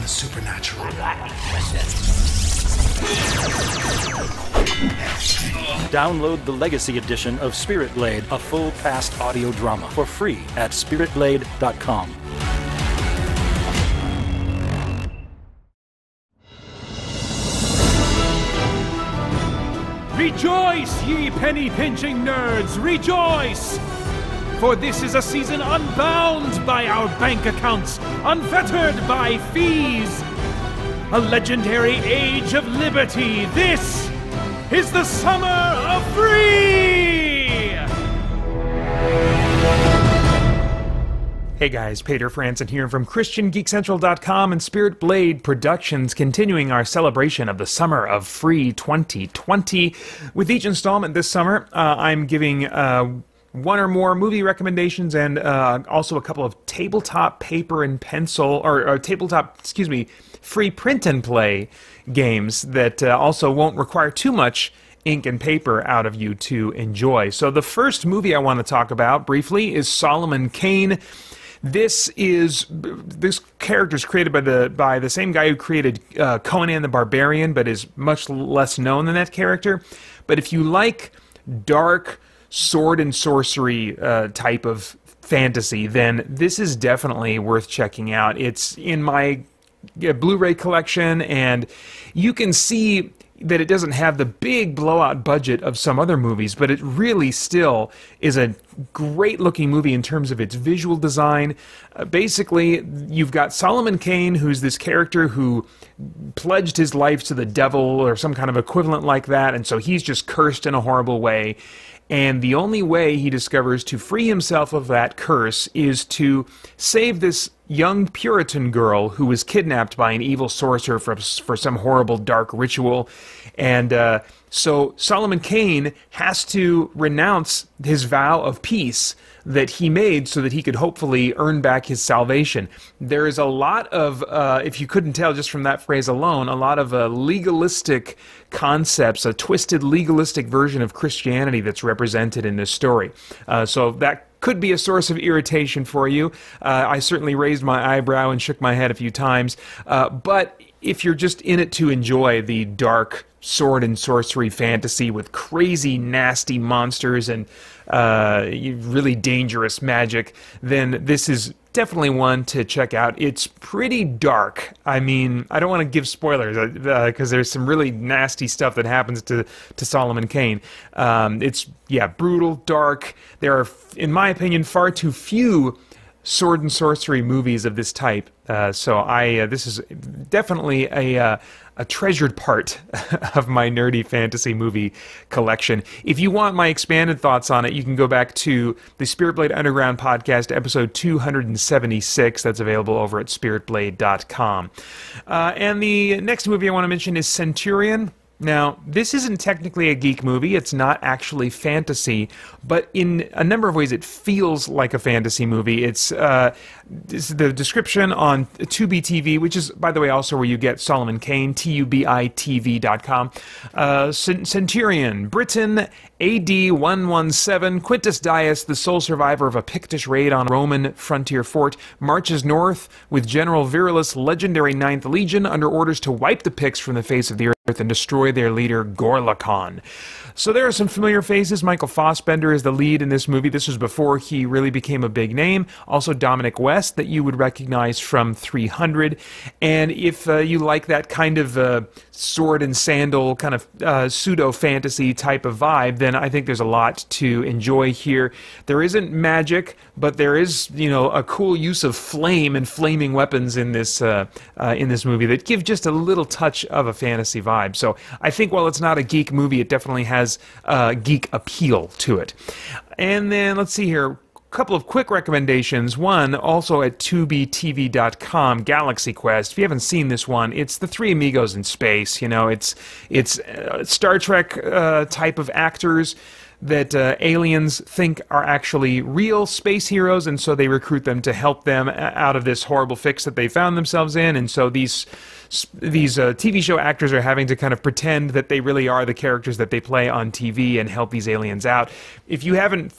the supernatural. Download the Legacy Edition of Spirit Blade, a full past audio drama, for free at spiritblade.com. Rejoice, ye penny-pinching nerds, rejoice! For this is a season unbound by our bank accounts, unfettered by fees. A legendary age of liberty. This is the summer of free! Hey guys, Peter Franson here from christiangeekcentral.com and Spirit Blade Productions, continuing our celebration of the Summer of Free 2020. With each installment this summer, I'm giving one or more movie recommendations and also a couple of tabletop paper and pencil, or tabletop, free print and play games that also won't require too much ink and paper out of you to enjoy. So the first movie I want to talk about briefly is Solomon Kane. This character is created by the same guy who created Conan the Barbarian, but is much less known than that character. But if you like dark sword and sorcery type of fantasy, then this is definitely worth checking out. It's in my Blu-ray collection, and you can see that it doesn't have the big blowout budget of some other movies, but it really still is a great looking movie in terms of its visual design. Basically, you've got Solomon Kane, who's this character who pledged his life to the devil or some kind of equivalent like that, and so he's just cursed in a horrible way. And the only way he discovers to free himself of that curse is to save this young Puritan girl who was kidnapped by an evil sorcerer for some horrible dark ritual. And so Solomon Kane has to renounce his vow of peace that he made so that he could hopefully earn back his salvation. There is a lot of, if you couldn't tell just from that phrase alone, a lot of legalistic concepts, a twisted legalistic version of Christianity that's represented in this story. So that could be a source of irritation for you. I certainly raised my eyebrow and shook my head a few times. But if you're just in it to enjoy the dark sword and sorcery fantasy with crazy, nasty monsters and really dangerous magic, then this is definitely one to check out. It's pretty dark. I mean, I don't want to give spoilers because there's some really nasty stuff that happens to Solomon Kane. It's, brutal, dark. There are, in my opinion, far too few sword and sorcery movies of this type. So this is definitely a treasured part of my nerdy fantasy movie collection. If you want my expanded thoughts on it, you can go back to the Spirit Blade Underground podcast, episode 276. That's available over at spiritblade.com. And the next movie I want to mention is Centurion. Now, this isn't technically a geek movie. It's not actually fantasy, but in a number of ways it feels like a fantasy movie. It's the description on Tubi TV, which is, by the way, also where you get Solomon Kane, TUBITV.com. Centurion, Britain, AD 117, Quintus Dias, the sole survivor of a Pictish raid on a Roman frontier fort, marches north with General Virulus' legendary 9th Legion under orders to wipe the Picts from the face of the earth and destroy their leader, Gorlakon. So there are some familiar faces. Michael Fassbender is the lead in this movie. This was before he really became a big name. Also Dominic West, that you would recognize from 300. And if you like that kind of sword and sandal kind of pseudo-fantasy type of vibe, then I think there's a lot to enjoy here. There isn't magic, but there is, a cool use of flame and flaming weapons in this movie that give just a little touch of a fantasy vibe. So I think while it's not a geek movie, it definitely has geek appeal to it. And then let's see here. Couple of quick recommendations. One, also at TubiTV.com, Galaxy Quest. If you haven't seen this one, it's the three amigos in space. It's Star Trek type of actors. that aliens think are actually real space heroes, and so they recruit them to help them out of this horrible fix that they found themselves in. And so these TV show actors are having to kind of pretend that they really are the characters that they play on TV and help these aliens out. If you haven't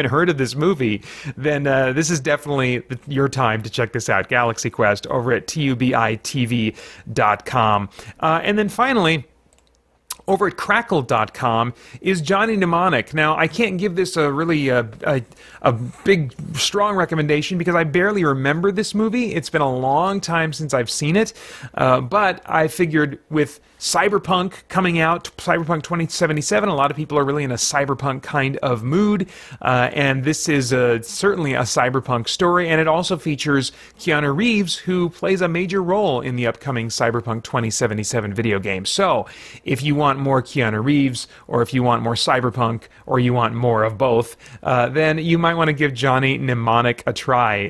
heard of this movie, then this is definitely your time to check this out. Galaxy Quest over at tubitv.com. And then finally, over at crackle.com is Johnny Mnemonic. Now, I can't give this a really a big, strong recommendation because I barely remember this movie. It's been a long time since I've seen it, but I figured with Cyberpunk coming out, Cyberpunk 2077, a lot of people are really in a cyberpunk kind of mood, and this is certainly a cyberpunk story, and it also features Keanu Reeves, who plays a major role in the upcoming Cyberpunk 2077 video game. So, if you want more Keanu Reeves, or if you want more cyberpunk, or you want more of both, then you might want to give Johnny Mnemonic a try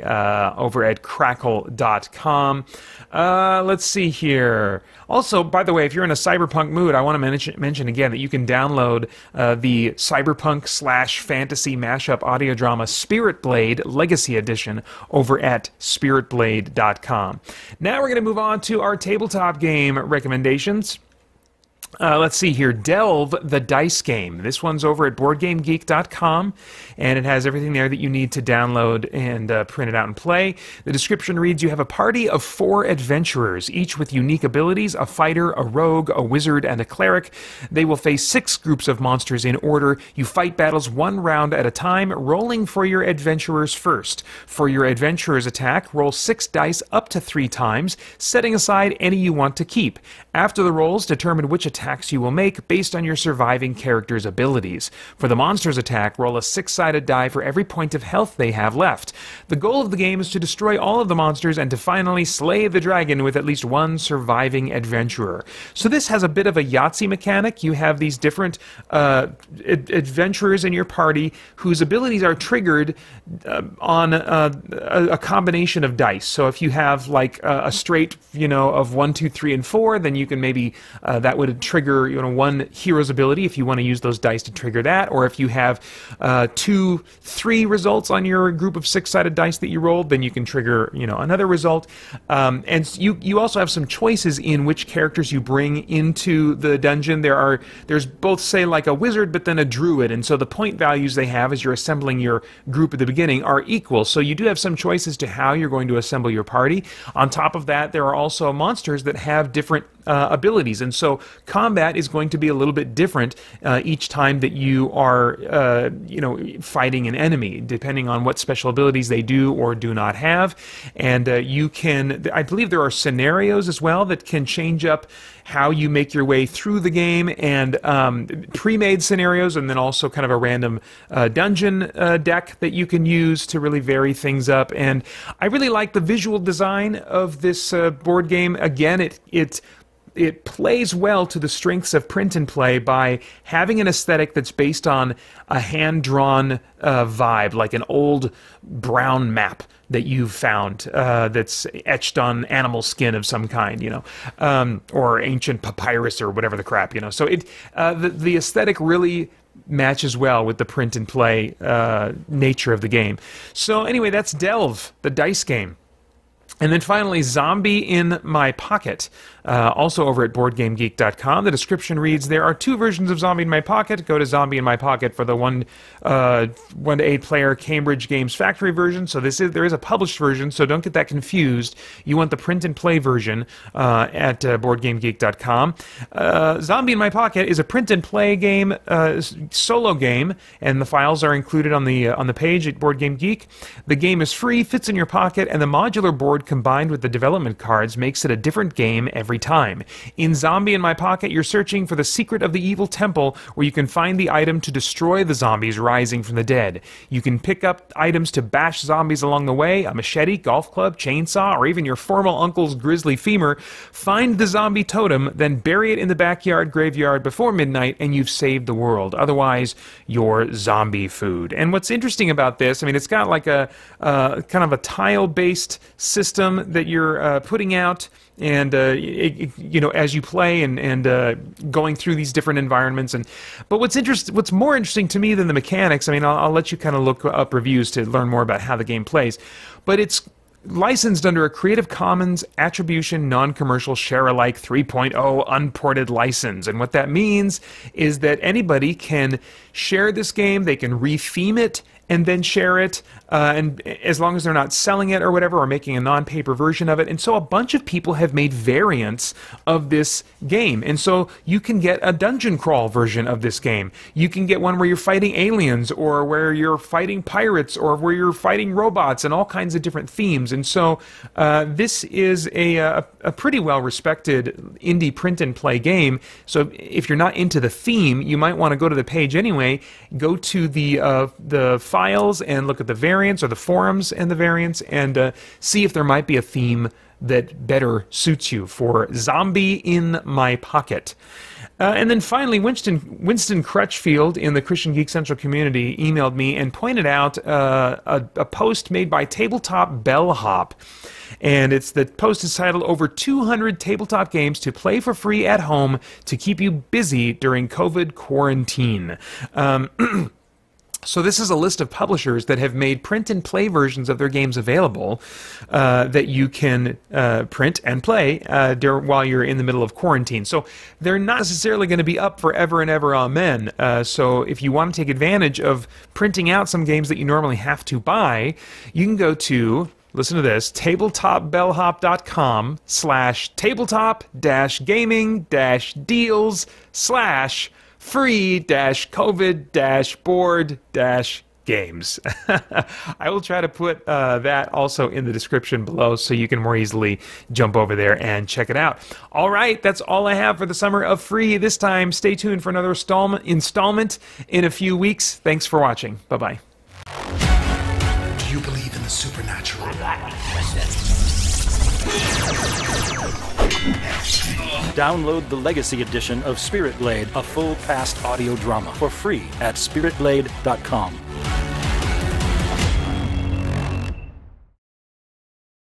over at crackle.com. Let's see here. Also, by the way, if you're in a cyberpunk mood, I want to mention again that you can download the cyberpunk/fantasy mashup audio drama Spirit Blade Legacy Edition over at spiritblade.com. Now we're going to move on to our tabletop game recommendations. Let's see here. Delve the Dice Game. This one's over at BoardGameGeek.com, and it has everything there that you need to download and print it out and play. The description reads, you have a party of 4 adventurers, each with unique abilities, a fighter, a rogue, a wizard, and a cleric. They will face 6 groups of monsters in order. You fight battles 1 round at a time, rolling for your adventurers first. For your adventurer's attack, roll 6 dice up to 3 times, setting aside any you want to keep. After the rolls, determine which attacks you will make based on your surviving character's abilities. For the monster's attack, roll a 6-sided die for every point of health they have left. The goal of the game is to destroy all of the monsters and to finally slay the dragon with at least 1 surviving adventurer. So this has a bit of a Yahtzee mechanic. You have these different adventurers in your party whose abilities are triggered on a combination of dice. So if you have like a straight, of 1, 2, 3, and 4, then you can maybe that would trigger 1 hero's ability if you want to use those dice to trigger that, or if you have 2, 3 results on your group of 6-sided dice that you rolled, then you can trigger another result. And you also have some choices in which characters you bring into the dungeon. There's both, say, like a wizard, but then a druid, and so the point values they have as you're assembling your group at the beginning are equal. So you do have some choices to how you're going to assemble your party. On top of that, there are also monsters that have different abilities, and so combat is going to be a little bit different each time that you are fighting an enemy, depending on what special abilities they do or do not have. And I believe there are scenarios as well that can change up how you make your way through the game, and pre-made scenarios, and then also kind of a random dungeon deck that you can use to really vary things up. And I really like the visual design of this board game. Again, it plays well to the strengths of print and play by having an aesthetic that's based on a hand-drawn vibe, like an old brown map that you've found that's etched on animal skin of some kind, or ancient papyrus or whatever the crap, So the aesthetic really matches well with the print and play nature of the game. So anyway, that's Delve, the dice game. And then finally, Zombie in My Pocket, also over at BoardGameGeek.com. The description reads, there are 2 versions of Zombie in My Pocket. Go to Zombie in My Pocket for the 1 to 8 player Cambridge Games Factory version. So there is a published version, so don't get that confused. You want the print and play version at BoardGameGeek.com. Zombie in My Pocket is a print and play game, solo game, and the files are included on the page at BoardGameGeek. The game is free, fits in your pocket, and the modular board combined with the development cards makes it a different game every time. In Zombie in My Pocket, you're searching for the secret of the evil temple where you can find the item to destroy the zombies rising from the dead. You can pick up items to bash zombies along the way, a machete, golf club, chainsaw, or even your formal uncle's grisly femur. Find the zombie totem, then bury it in the backyard graveyard before midnight, and you've saved the world. Otherwise, you're zombie food. And what's interesting about this, it's got like a kind of a tile-based system system that you're putting out, and as you play and going through these different environments. But what's more interesting to me than the mechanics, I mean, I'll let you kind of look up reviews to learn more about how the game plays, but it's licensed under a Creative Commons Attribution Non-Commercial Share-alike 3.0 unported license. And what that means is that anybody can share this game, they can retheme it, and then share it, and as long as they're not selling it or whatever, or making a non-paper version of it. And so a bunch of people have made variants of this game. And so you can get a dungeon crawl version of this game. You can get one where you're fighting aliens, or where you're fighting pirates, or where you're fighting robots, and all kinds of different themes. And so this is a pretty well-respected indie print-and-play game. So if you're not into the theme, you might want to go to the page anyway, go to the files and look at the variants, or the forums and the variants, and see if there might be a theme that better suits you for Zombie in My Pocket. And then finally, Winston Crutchfield in the Christian Geek Central community emailed me and pointed out a post made by Tabletop Bellhop. And the post is titled, "Over 200 tabletop games to play for free at home to keep you busy during COVID quarantine." So this is a list of publishers that have made print and play versions of their games available that you can print and play while you're in the middle of quarantine. So they're not necessarily going to be up forever and ever, amen. So if you want to take advantage of printing out some games that you normally have to buy, you can go to, listen to this, tabletopbellhop.com/tabletop-gaming-deals/ free-covid-board-games. I will try to put that also in the description below so you can more easily jump over there and check it out. All right, that's all I have for the Summer of Free this time. Stay tuned for another installment in a few weeks. Thanks for watching. Bye-bye. Do you believe in the supernatural? Download the Legacy Edition of Spirit Blade, a full past audio drama, for free at spiritblade.com.